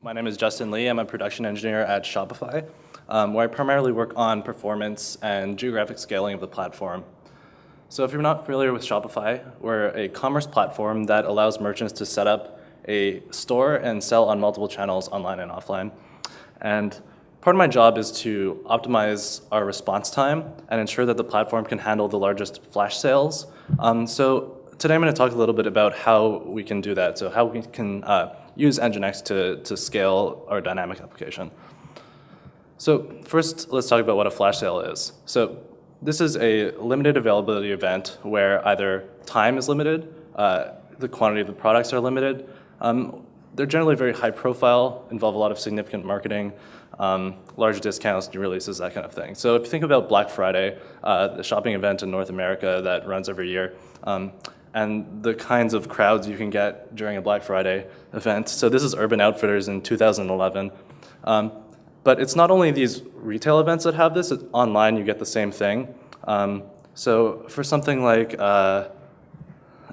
My name is Justin Lee. I'm a production engineer at Shopify, where I primarily work on performance and geographic scaling of the platform. So if you're not familiar with Shopify, we're a commerce platform that allows merchants to set up a store and sell on multiple channels online and offline. And part of my job is to optimize our response time and ensure that the platform can handle the largest flash sales. So today I'm going to talk a little bit about how we can do that, so how we can use nginx to scale our dynamic application. So first, let's talk about what a flash sale is. So this is a limited availability event where either time is limited, the quantity of the products are limited. They're generally very high profile, involve a lot of significant marketing, large discounts, new releases, that kind of thing. So if you think about Black Friday, the shopping event in North America that runs every year, and the kinds of crowds you can get during a Black Friday event. So this is Urban Outfitters in 2011. But it's not only these retail events that have this, online you get the same thing. So for something like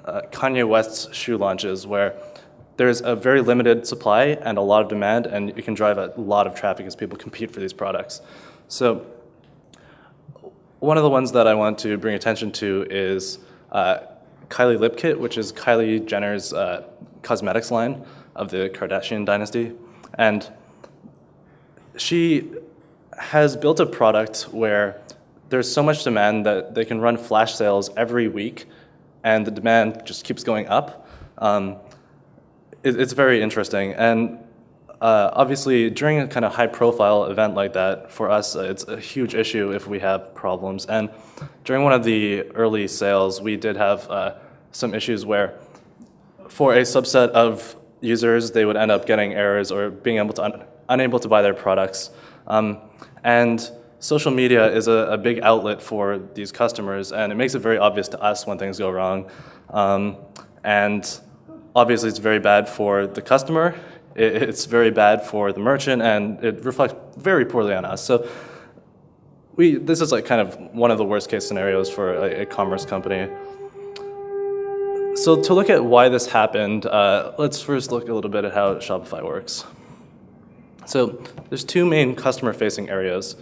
Kanye West's shoe launches, where there's a very limited supply and a lot of demand, and it can drive a lot of traffic as people compete for these products. So one of the ones that I want to bring attention to is Kylie Lip Kit, which is Kylie Jenner's cosmetics line of the Kardashian dynasty. And she has built a product where there's so much demand that they can run flash sales every week, and the demand just keeps going up. It's very interesting. And obviously, during a kind of high-profile event like that, for us, it's a huge issue if we have problems. And during one of the early sales, we did have some issues where, for a subset of users, they would end up getting errors or being unable to buy their products. And social media is a big outlet for these customers, and it makes it very obvious to us when things go wrong. And obviously, it's very bad for the customer. It's very bad for the merchant, and it reflects very poorly on us. So this is like kind of one of the worst case scenarios for a commerce company. So to look at why this happened, let's first look a little bit at how Shopify works. So there's two main customer-facing areas.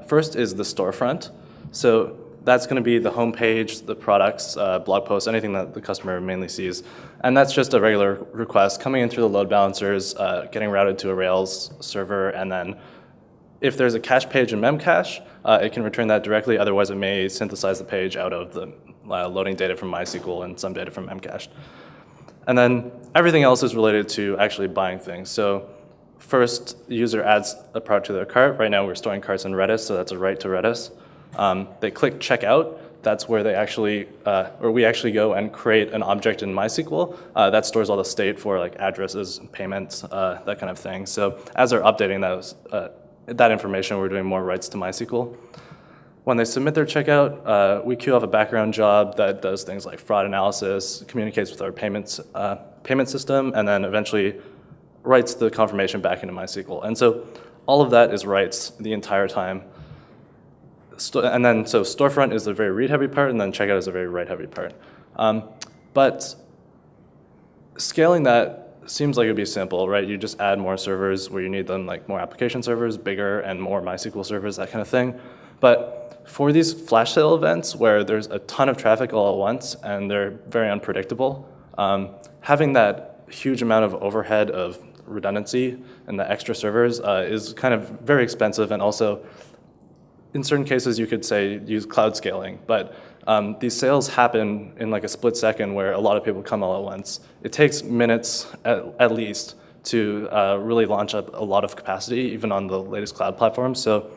First is the storefront. So that's going to be the homepage, the products, blog posts, anything that the customer mainly sees. And that's just a regular request coming in through the load balancers, getting routed to a Rails server, and then if there's a cache page in Memcache, it can return that directly. Otherwise, it may synthesize the page out of the loading data from MySQL and some data from Memcache. And then everything else is related to actually buying things. So first, the user adds a product to their cart. Right now, we're storing carts in Redis, so that's a write to Redis. They click checkout. That's where they actually, or we actually go and create an object in MySQL that stores all the state for like addresses, payments, that kind of thing. So as they're updating that information, we're doing more writes to MySQL. When they submit their checkout, we queue up a background job that does things like fraud analysis, communicates with our payment system, and then eventually writes the confirmation back into MySQL. And so all of that is writes the entire time. And then, so storefront is the very read-heavy part, and then checkout is a very write-heavy part. But scaling that seems like it would be simple, right? You just add more servers where you need them, like more application servers, bigger, and more MySQL servers, that kind of thing. But for these flash sale events where there's a ton of traffic all at once and they're very unpredictable, having that huge amount of overhead of redundancy and the extra servers is kind of very expensive, and also in certain cases, you could say use cloud scaling, but these sales happen in like a split second where a lot of people come all at once. It takes minutes at least to really launch up a lot of capacity, even on the latest cloud platforms. So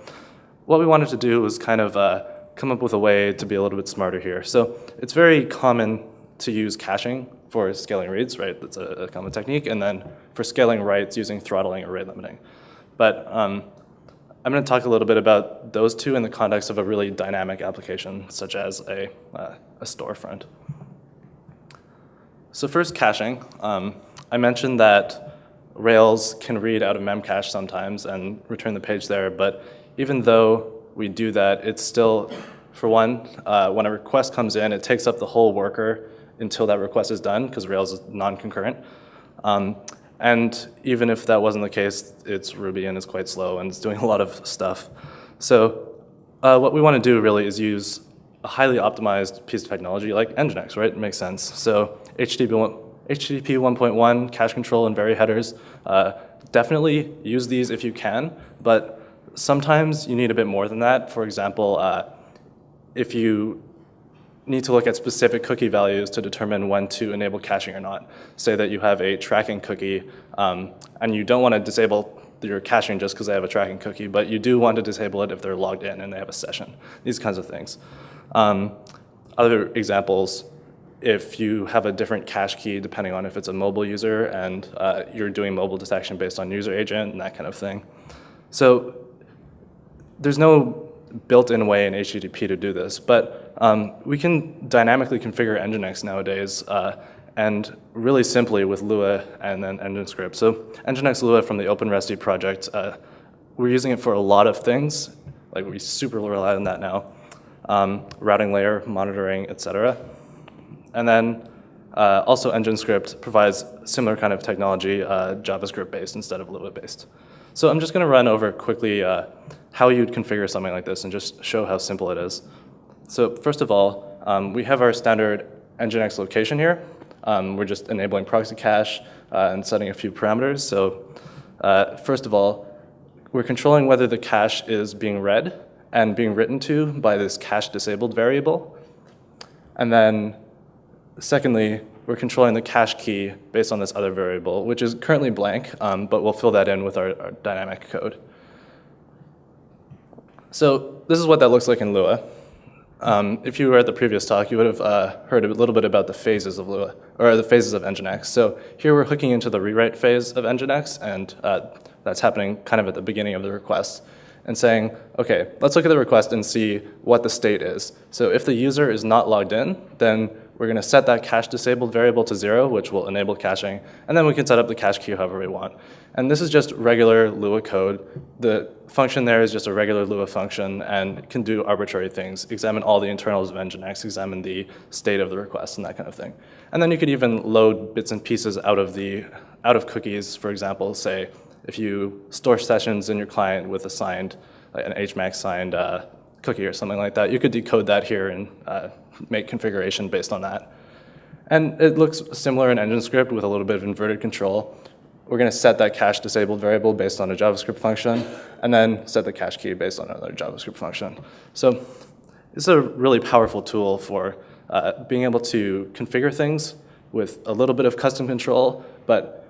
what we wanted to do was kind of come up with a way to be a little bit smarter here. So it's very common to use caching for scaling reads, right? That's a common technique. And then for scaling writes, using throttling or rate limiting. But I'm going to talk a little bit about those two in the context of a really dynamic application, such as a storefront. So first, caching. I mentioned that Rails can read out of Memcache sometimes and return the page there, but even though we do that, it's still, for one, when a request comes in, it takes up the whole worker until that request is done, because Rails is non-concurrent. And even if that wasn't the case, it's Ruby and it's quite slow and it's doing a lot of stuff. So what we want to do really is use a highly optimized piece of technology like nginx, right? It makes sense. So HTTP 1.1, cache control, and vary headers. Definitely use these if you can, but sometimes you need a bit more than that. For example, if you need to look at specific cookie values to determine when to enable caching or not. Say that you have a tracking cookie, and you don't want to disable your caching just because they have a tracking cookie, but you do want to disable it if they're logged in and they have a session. These kinds of things. Other examples, if you have a different cache key depending on if it's a mobile user and you're doing mobile detection based on user agent and that kind of thing. So there's no built-in way in HTTP to do this, but we can dynamically configure nginx nowadays, and really simply with Lua and then nginscript. So nginx Lua from the OpenResty project, we're using it for a lot of things. Like we super rely on that now. Routing layer, monitoring, etc. And then also nginscript provides similar kind of technology, JavaScript-based instead of Lua-based. So I'm just going to run over quickly how you'd configure something like this and just show how simple it is. So first of all, we have our standard nginx location here. We're just enabling proxy cache and setting a few parameters. So first of all, we're controlling whether the cache is being read and being written to by this cache disabled variable. And then secondly, we're controlling the cache key based on this other variable, which is currently blank, but we'll fill that in with our dynamic code. So this is what that looks like in Lua. If you were at the previous talk, you would have heard a little bit about the phases of Lua, or the phases of nginx. So here we're hooking into the rewrite phase of nginx, and that's happening kind of at the beginning of the request, and saying, okay, let's look at the request and see what the state is. So if the user is not logged in, then we're going to set that cache disabled variable to 0, which will enable caching, and then we can set up the cache key however we want. And this is just regular Lua code. The function there is just a regular Lua function and can do arbitrary things, examine all the internals of nginx, examine the state of the request and that kind of thing. And then you could even load bits and pieces out of cookies, for example, say if you store sessions in your client with a signed, like an HMAC signed cookie or something like that, you could decode that here and make configuration based on that. And it looks similar in nginscript with a little bit of inverted control. We're going to set that cache disabled variable based on a JavaScript function, and then set the cache key based on another JavaScript function. So it's a really powerful tool for being able to configure things with a little bit of custom control, but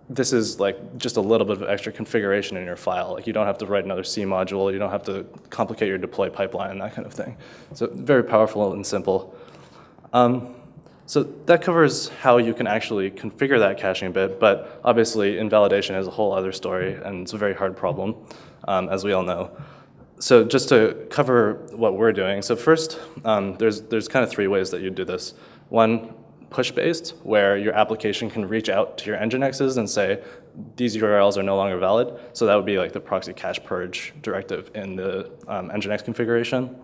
this is like just a little bit of extra configuration in your file. Like you don't have to write another C module, you don't have to complicate your deploy pipeline and that kind of thing. So very powerful and simple. So that covers how you can actually configure that caching a bit, but obviously invalidation is a whole other story, and it's a very hard problem, as we all know. So just to cover what we're doing, so first, there's kind of 3 ways that you do this. One, push-based, where your application can reach out to your nginxes and say, these URLs are no longer valid. So that would be like the proxy cache purge directive in the nginx configuration.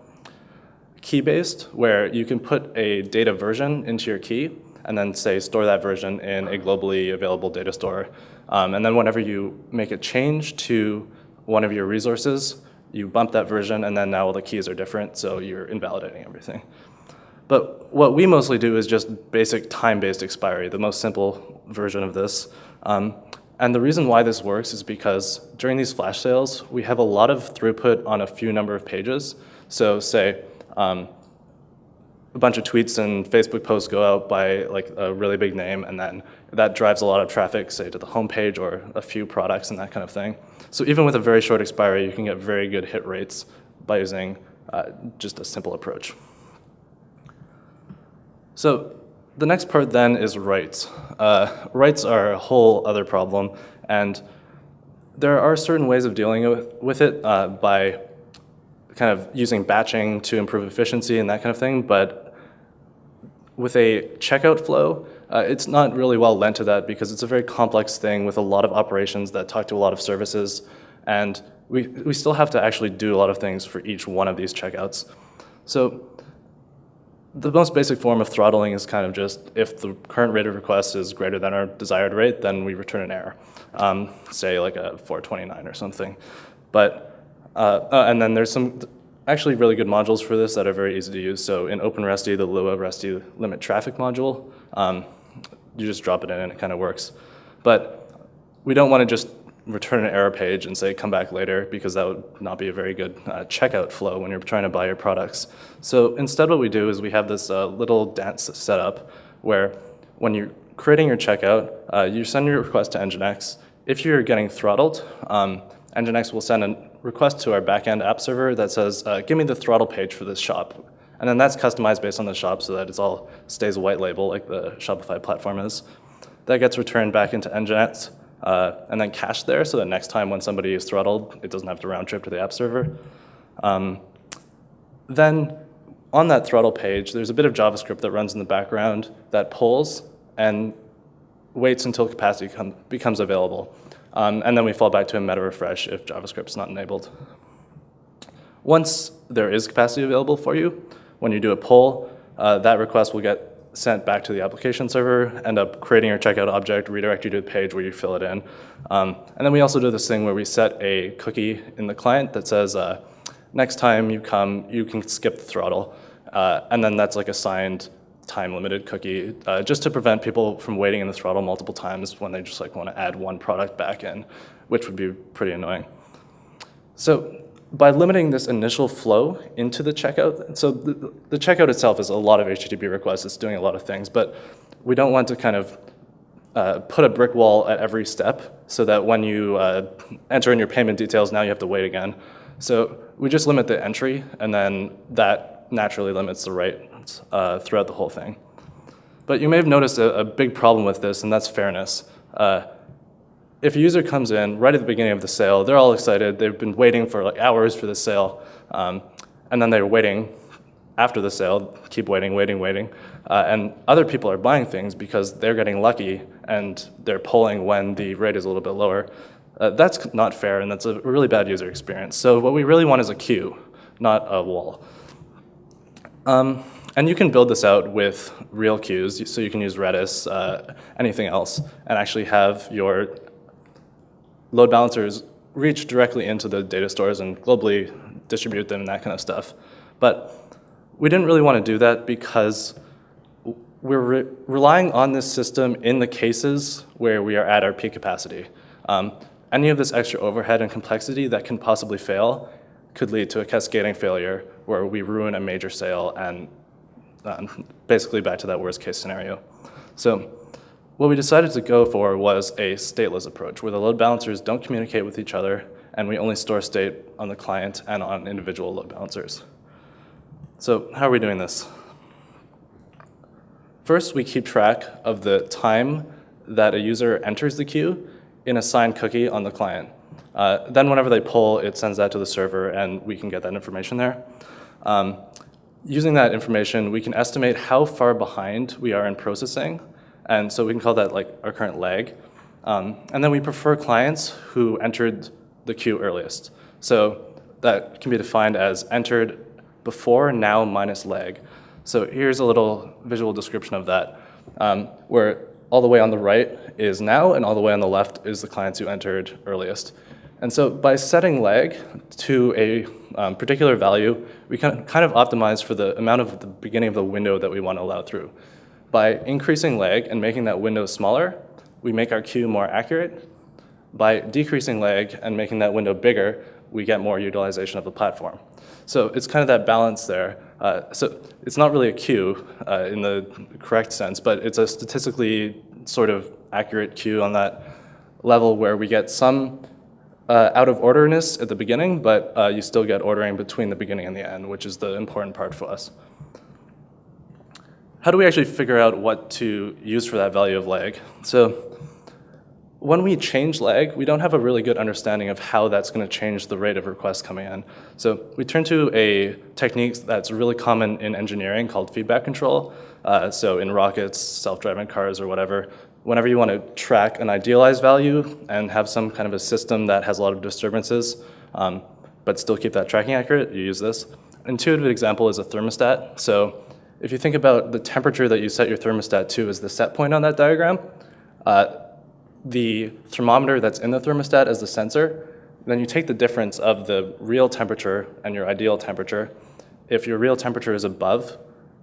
Key-based, where you can put a data version into your key and then say store that version in a globally available data store. And then whenever you make a change to one of your resources, you bump that version, and then now all the keys are different, so you're invalidating everything. But what we mostly do is just basic time-based expiry, the most simple version of this. And the reason why this works is because during these flash sales, we have a lot of throughput on a few number of pages. So say a bunch of tweets and Facebook posts go out by like a really big name, and then that drives a lot of traffic, say, to the homepage or a few products and that kind of thing. So even with a very short expiry, you can get very good hit rates by using just a simple approach. So the next part then is writes. Writes are a whole other problem, and there are certain ways of dealing with it by kind of using batching to improve efficiency and that kind of thing, but with a checkout flow, it's not really well lent to that because it's a very complex thing with a lot of operations that talk to a lot of services, and we still have to actually do a lot of things for each one of these checkouts. So The most basic form of throttling is kind of just if the current rate of request is greater than our desired rate, then we return an error, say like a 429 or something. But and then there's some actually really good modules for this that are very easy to use. So in OpenResty, the Lua Resty limit traffic module, you just drop it in and it kind of works. But we don't want to just return an error page and say come back later, because that would not be a very good checkout flow when you're trying to buy your products. So instead what we do is we have this little dance set up where when you're creating your checkout, you send your request to nginx. If you're getting throttled, nginx will send a request to our backend app server that says, give me the throttle page for this shop. And then that's customized based on the shop so that it all stays white label like the Shopify platform is. That gets returned back into nginx. And then cached there so that next time when somebody is throttled, it doesn't have to round trip to the app server. Then on that throttle page, there's a bit of JavaScript that runs in the background that pulls and waits until capacity becomes available. And then we fall back to a meta refresh if JavaScript's not enabled. Once there is capacity available for you, when you do a pull, that request will get sent back to the application server, end up creating your checkout object, redirect you to the page where you fill it in. And then we also do this thing where we set a cookie in the client that says, next time you come, you can skip the throttle. And then that's like a signed time-limited cookie, just to prevent people from waiting in the throttle multiple times when they just like want to add one product back in, which would be pretty annoying. So by limiting this initial flow into the checkout, so the checkout itself is a lot of HTTP requests, it's doing a lot of things, but we don't want to kind of put a brick wall at every step so that when you enter in your payment details, now you have to wait again. So we just limit the entry, and then that naturally limits the rate throughout the whole thing. But you may have noticed a big problem with this, and that's fairness. If a user comes in right at the beginning of the sale, they're all excited, they've been waiting for like hours for the sale, and then they're waiting after the sale, keep waiting, and other people are buying things because they're getting lucky and they're pulling when the rate is a little bit lower. That's not fair, and that's a really bad user experience. So what we really want is a queue, not a wall. And you can build this out with real queues, so you can use Redis, anything else, and actually have your load balancers reach directly into the data stores and globally distribute them and that kind of stuff. But we didn't really want to do that because we're relying on this system in the cases where we are at our peak capacity. Any of this extra overhead and complexity that can possibly fail could lead to a cascading failure where we ruin a major sale and basically back to that worst case scenario. So what we decided to go for was a stateless approach where the load balancers don't communicate with each other and we only store state on the client and on individual load balancers. So how are we doing this? First, we keep track of the time that a user enters the queue in a signed cookie on the client. Then whenever they pull, it sends that to the server and we can get that information there. Using that information, we can estimate how far behind we are in processing, and so we can call that like our current lag. And then we prefer clients who entered the queue earliest. So that can be defined as entered before now minus lag. So here's a little visual description of that, where all the way on the right is now, and all the way on the left is the clients who entered earliest. And so by setting lag to a particular value, we can kind of optimize for the amount of the beginning of the window that we want to allow through. By increasing lag and making that window smaller, we make our queue more accurate. By decreasing lag and making that window bigger, we get more utilization of the platform. So it's kind of that balance there. So it's not really a queue in the correct sense, but it's a statistically sort of accurate queue on that level where we get some out of orderness at the beginning, but you still get ordering between the beginning and the end, which is the important part for us. How do we actually figure out what to use for that value of lag? So when we change lag, we don't have a really good understanding of how that's going to change the rate of requests coming in. So we turn to a technique that's really common in engineering called feedback control. So in rockets, self-driving cars, or whatever, whenever you want to track an idealized value and have some kind of a system that has a lot of disturbances, but still keep that tracking accurate, you use this. Intuitive example is a thermostat. So if you think about the temperature that you set your thermostat to as the set point on that diagram, the thermometer that's in the thermostat as the sensor, then you take the difference of the real temperature and your ideal temperature. If your real temperature is above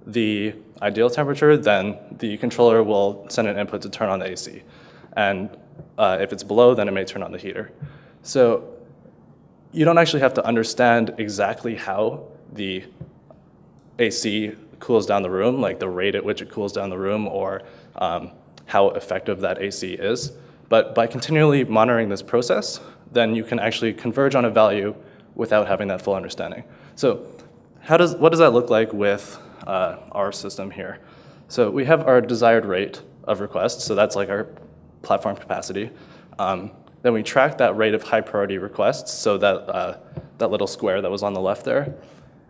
the ideal temperature, then the controller will send an input to turn on the AC. And if it's below, then it may turn on the heater. So you don't actually have to understand exactly how the AC cools down the room, like the rate at which it cools down the room, or how effective that AC is. But by continually monitoring this process, then you can actually converge on a value without having that full understanding. So what does that look like with our system here? So we have our desired rate of requests, so that's like our platform capacity. Then we track that rate of high priority requests, so that little square that was on the left there.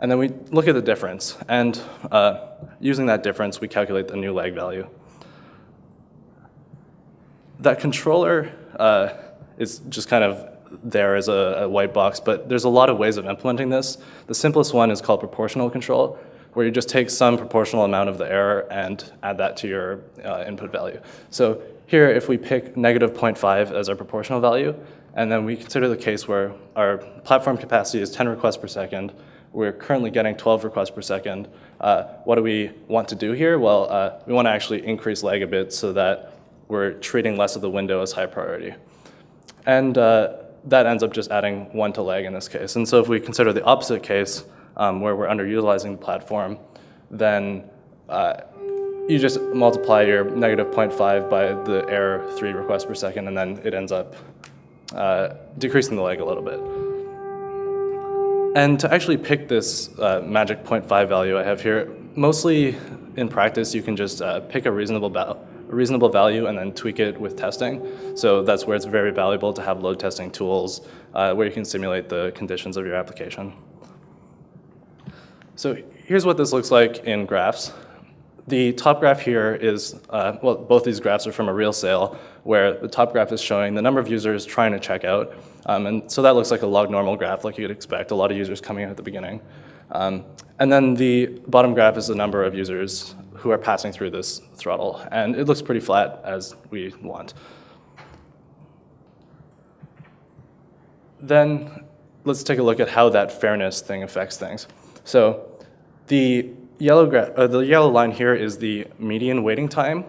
And then we look at the difference, and using that difference, we calculate the new lag value. That controller is just kind of there as a white box, but there's a lot of ways of implementing this. The simplest one is called proportional control, where you just take some proportional amount of the error and add that to your input value. So here, if we pick negative 0.5 as our proportional value, and then we consider the case where our platform capacity is 10 requests per second, we're currently getting 12 requests per second. What do we want to do here? Well, we want to actually increase lag a bit so that we're treating less of the window as high priority. And that ends up just adding 1 to lag in this case. And so if we consider the opposite case, where we're underutilizing the platform, then you just multiply your negative 0.5 by the error 3 requests per second, and then it ends up decreasing the lag a little bit. And to actually pick this magic 0.5 value I have here, mostly in practice, you can just pick a reasonable value and then tweak it with testing. So that's where it's very valuable to have load testing tools where you can simulate the conditions of your application. So here's what this looks like in graphs. The top graph here is, well, both these graphs are from a real sale, where the top graph is showing the number of users trying to check out. And so that looks like a log normal graph, like you'd expect, a lot of users coming in at the beginning. And then the bottom graph is the number of users who are passing through this throttle. And it looks pretty flat, as we want. Then let's take a look at how that fairness thing affects things. So the yellow line here is the median waiting time,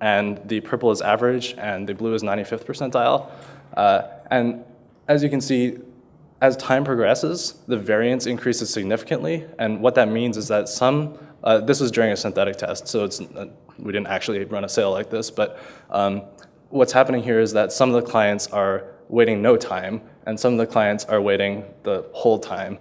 and the purple is average, and the blue is 95th percentile. And as you can see, as time progresses, the variance increases significantly, and what that means is that this is during a synthetic test, so we didn't actually run a sale like this, but what's happening here is that some of the clients are waiting no time, and some of the clients are waiting the whole time.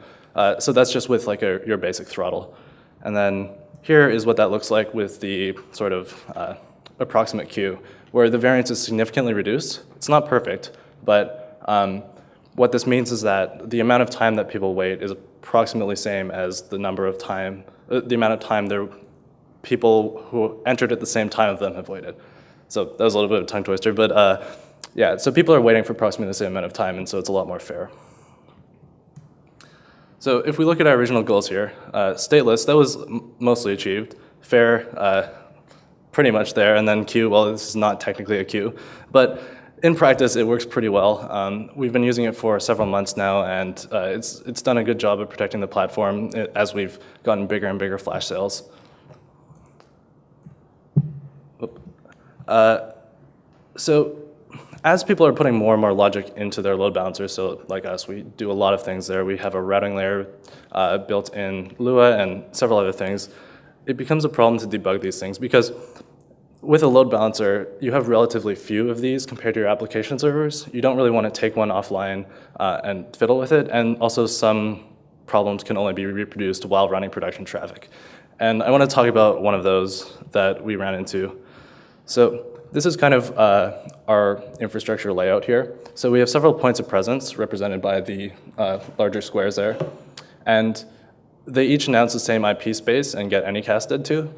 So that's just with like your basic throttle. And then here is what that looks like with the sort of approximate queue, where the variance is significantly reduced. It's not perfect, but what this means is that the amount of time that people wait is approximately same as the amount of time the people who entered at the same time of them have waited. So that was a little bit of a tongue twister, but yeah, so people are waiting for approximately the same amount of time, and so it's a lot more fair. So if we look at our original goals here, stateless, that was mostly achieved. Fair, pretty much there, and then queue, well, this is not technically a queue, but in practice, it works pretty well. We've been using it for several months now, and it's done a good job of protecting the platform as we've gotten bigger and bigger flash sales. So as people are putting more and more logic into their load balancers, so like us, we do a lot of things there. We have a routing layer built in Lua and several other things. It becomes a problem to debug these things because with a load balancer, you have relatively few of these compared to your application servers. You don't really want to take one offline and fiddle with it, and also some problems can only be reproduced while running production traffic. And I want to talk about one of those that we ran into. So this is kind of our infrastructure layout here. So we have several points of presence represented by the larger squares there. And they each announce the same IP space and get anycasted to.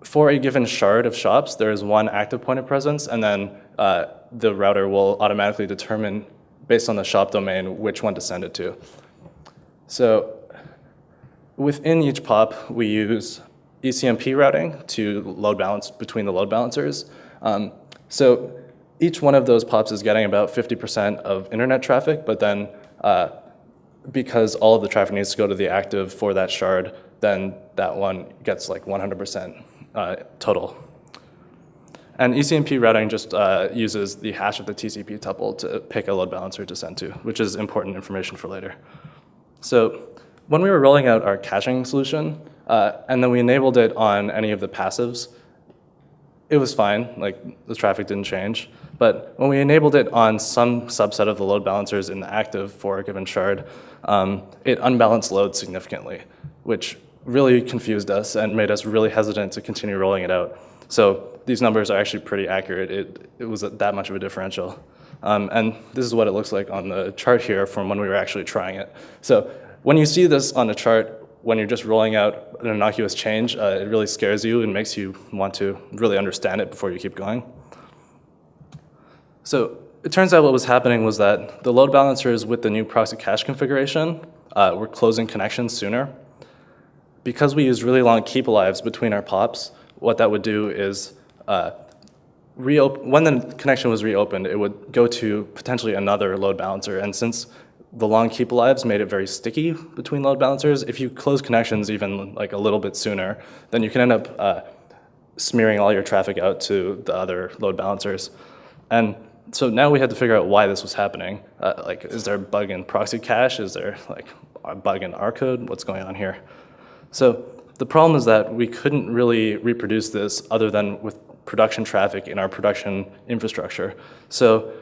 For a given shard of shops, there is one active point of presence, and then the router will automatically determine, based on the shop domain, which one to send it to. So within each POP, we use ECMP routing to load balance between the load balancers. So each one of those POPs is getting about 50% of internet traffic, but then because all of the traffic needs to go to the active for that shard, then that one gets like 100% total. And ECMP routing just uses the hash of the TCP tuple to pick a load balancer to send to, which is important information for later. So when we were rolling out our caching solution, and then we enabled it on any of the passives, it was fine, like the traffic didn't change. But when we enabled it on some subset of the load balancers in the active for a given shard, it unbalanced load significantly, which really confused us and made us really hesitant to continue rolling it out. So these numbers are actually pretty accurate. It was that much of a differential. And this is what it looks like on the chart here from when we were actually trying it. So when you see this on a chart, when you're just rolling out an innocuous change, it really scares you and makes you want to really understand it before you keep going. So it turns out what was happening was that the load balancers with the new proxy cache configuration were closing connections sooner. Because we use really long keep alives between our POPs, what that would do is when the connection was reopened, it would go to potentially another load balancer. And since the long keep alives made it very sticky between load balancers, if you close connections even like a little bit sooner, then you can end up smearing all your traffic out to the other load balancers. And so now we had to figure out why this was happening. Like, is there a bug in proxy cache? Is there like a bug in our code? What's going on here? So the problem is that we couldn't really reproduce this other than with production traffic in our production infrastructure. So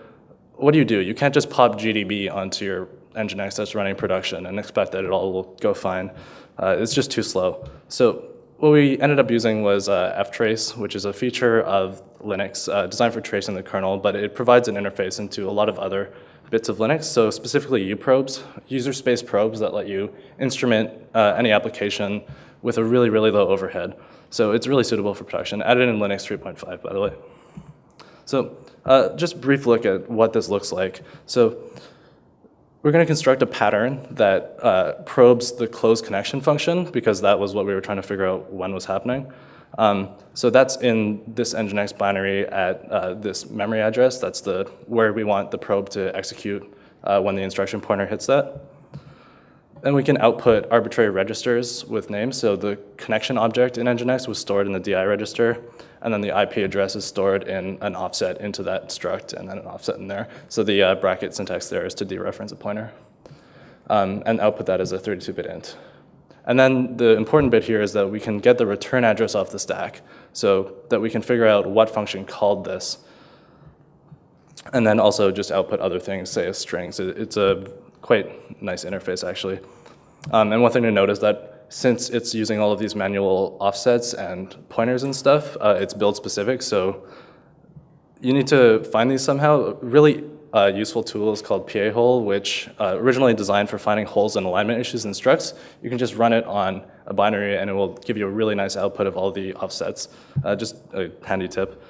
what do? You can't just pop GDB onto your nginx that's running production and expect that it all will go fine. It's just too slow. So what we ended up using was FTrace, which is a feature of Linux designed for tracing the kernel, but it provides an interface into a lot of other bits of Linux, so specifically uprobes, user space probes that let you instrument any application with a really, really low overhead. So it's really suitable for production, added in Linux 3.5, by the way. So just a brief look at what this looks like. So we're going to construct a pattern that probes the close connection function, because that was what we were trying to figure out when was happening. So that's in this nginx binary at this memory address. That's where we want the probe to execute when the instruction pointer hits that. Then we can output arbitrary registers with names. So the connection object in nginx was stored in the DI register, and then the IP address is stored in an offset into that struct, and then an offset in there. So the bracket syntax there is to dereference a pointer, and output that as a 32-bit int. And then the important bit here is that we can get the return address off the stack, so that we can figure out what function called this, and then also just output other things, say as strings. It's a quite nice interface, actually. And one thing to note is that since it's using all of these manual offsets and pointers and stuff, it's build specific, so you need to find these somehow. A really useful tool is called PA-hole, which originally designed for finding holes in alignment issues in structs. You can just run it on a binary and it will give you a really nice output of all the offsets, just a handy tip.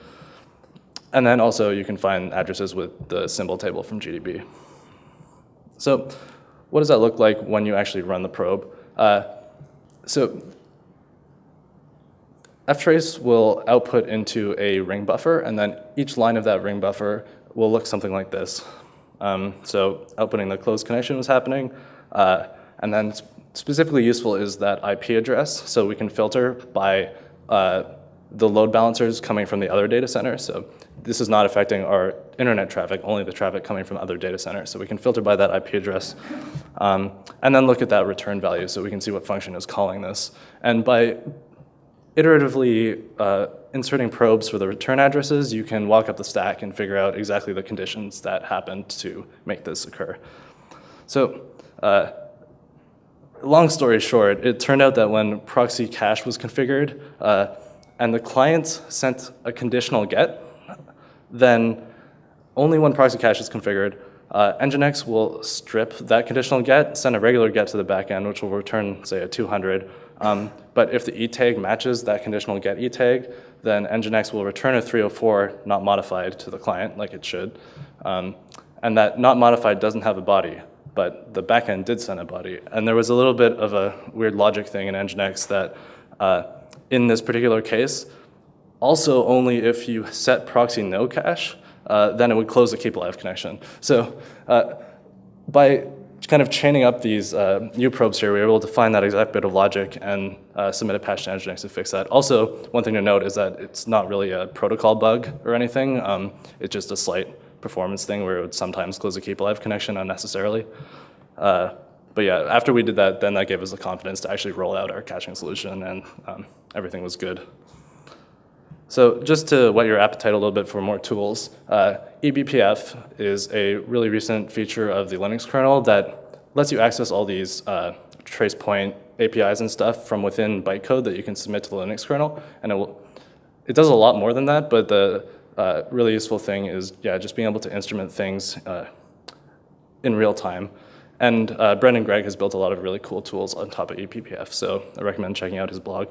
And then also you can find addresses with the symbol table from GDB. So what does that look like when you actually run the probe? So FTrace will output into a ring buffer, and then each line of that ring buffer will look something like this. So outputting the closed connection was happening, and then specifically useful is that IP address, so we can filter by the load balancers coming from the other data center. So this is not affecting our internet traffic, only the traffic coming from other data centers. So we can filter by that IP address, and then look at that return value so we can see what function is calling this. And by iteratively inserting probes for the return addresses, you can walk up the stack and figure out exactly the conditions that happened to make this occur. So long story short, it turned out that when proxy cache was configured and the client sent a conditional get, then only when proxy cache is configured, nginx will strip that conditional get, send a regular get to the backend, which will return, say, a 200. But if the e tag matches that conditional get e tag, then nginx will return a 304 not modified to the client like it should. And that not modified doesn't have a body. but the backend did send a body. And there was a little bit of a weird logic thing in nginx that in this particular case, also only if you set proxy no cache, then it would close the keep alive connection. So by kind of chaining up these new probes here, we were able to find that exact bit of logic and submit a patch to nginx to fix that. Also, one thing to note is that it's not really a protocol bug or anything. It's just a slight performance thing where it would sometimes close the keep alive connection unnecessarily. But yeah, after we did that, then that gave us the confidence to actually roll out our caching solution, and everything was good. So just to whet your appetite a little bit for more tools, eBPF is a really recent feature of the Linux kernel that lets you access all these trace point APIs and stuff from within bytecode that you can submit to the Linux kernel. And it does a lot more than that, but the really useful thing is just being able to instrument things in real time. And Brendan Gregg has built a lot of really cool tools on top of eBPF, so I recommend checking out his blog.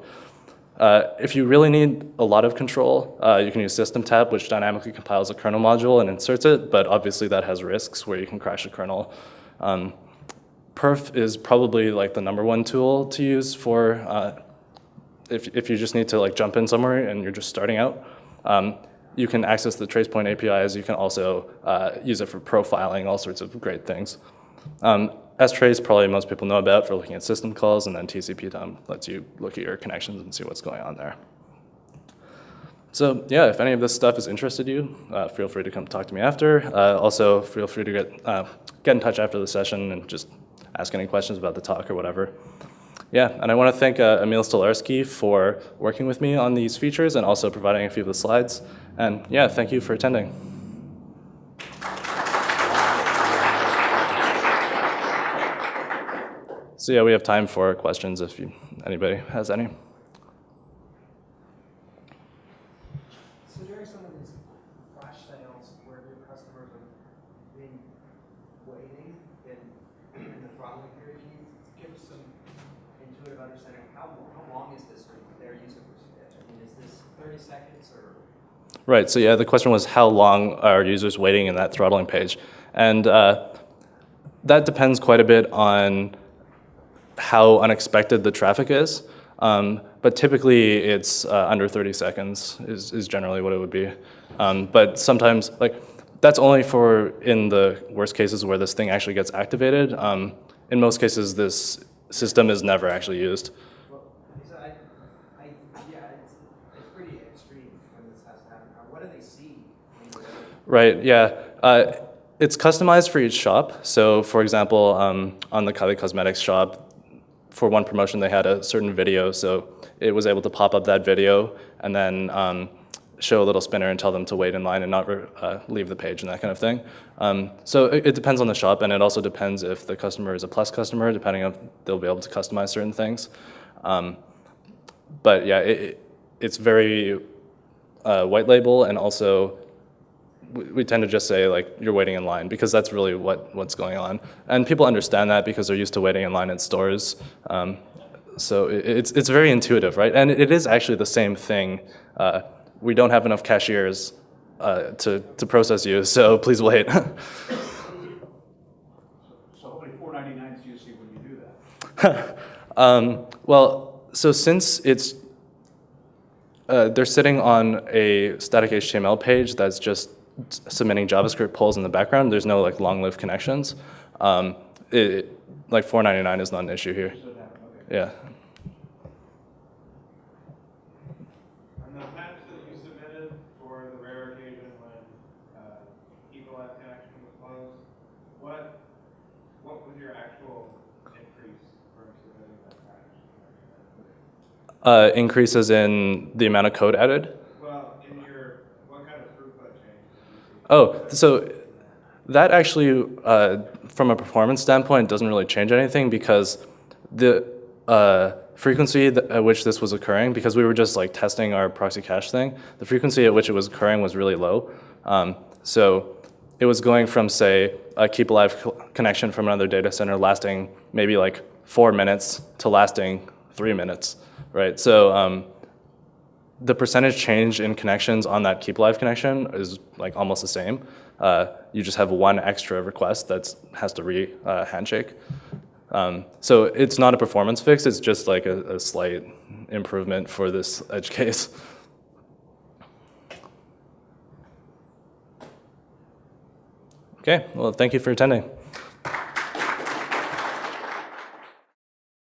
If you really need a lot of control, you can use systemtab, which dynamically compiles a kernel module and inserts it, but obviously that has risks where you can crash the kernel. Perf is probably like the #1 tool to use for if you just need to like jump in somewhere and you're just starting out. You can access the tracepoint APIs. You can also use it for profiling, all sorts of great things. FTrace, probably most people know about for looking at system calls, and then TCP-dump lets you look at your connections and see what's going on there. So yeah, if any of this stuff has interested you, feel free to come talk to me after. Also, feel free to get in touch after the session and just ask any questions about the talk or whatever. Yeah, and I want to thank Emil Stolarski for working with me on these features and also providing a few of the slides. And yeah, thank you for attending. So yeah, we have time for questions if anybody has any. So during some of these flash sales where your customers are being waiting in the throttling period, can you give us some intuitive understanding how long is this for their user? I mean, is this 30 seconds or? Right, so yeah, the question was how long are users waiting in that throttling page? And that depends quite a bit on how unexpected the traffic is. But typically it's under 30 seconds is generally what it would be. But sometimes, like, that's only for in the worst cases where this thing actually gets activated. In most cases, this system is never actually used. Well, yeah, it's pretty extreme when this has to happen. What do they see? Right, yeah. It's customized for each shop. So for example, on the Kylie Cosmetics shop, for one promotion, they had a certain video, so it was able to pop up that video and then show a little spinner and tell them to wait in line and not leave the page and that kind of thing. So it depends on the shop, and it also depends if the customer is a Plus customer, depending on they'll be able to customize certain things. But yeah, it's very white label, and also we tend to just say, like, you're waiting in line, because that's really what's going on. And people understand that because they're used to waiting in line at stores. So it's very intuitive, right? And it is actually the same thing. We don't have enough cashiers to process you, so please wait. So how many $4.99s do you see when you do that? Well, so since it's they're sitting on a static HTML page that's just submitting JavaScript polls in the background, there's no like long-lived connections. Like $4.99 is not an issue here. Yeah. On the patch that you submitted for the rare occasion when Ecolab connection was closed, what was your actual increase from submitting that patch? Increases in the amount of code added? Well, what kind of throughput change did you see? Oh, so that actually, from a performance standpoint, doesn't really change anything, because the frequency at which this was occurring, because we were just like testing our proxy cache thing, the frequency at which it was occurring was really low. So it was going from, say, a keep alive connection from another data center lasting maybe like 4 minutes to lasting 3 minutes, right? So the percentage change in connections on that keep live connection is like almost the same. You just have one extra request that has to handshake. So it's not a performance fix, it's just like a slight improvement for this edge case. Okay, well, thank you for attending.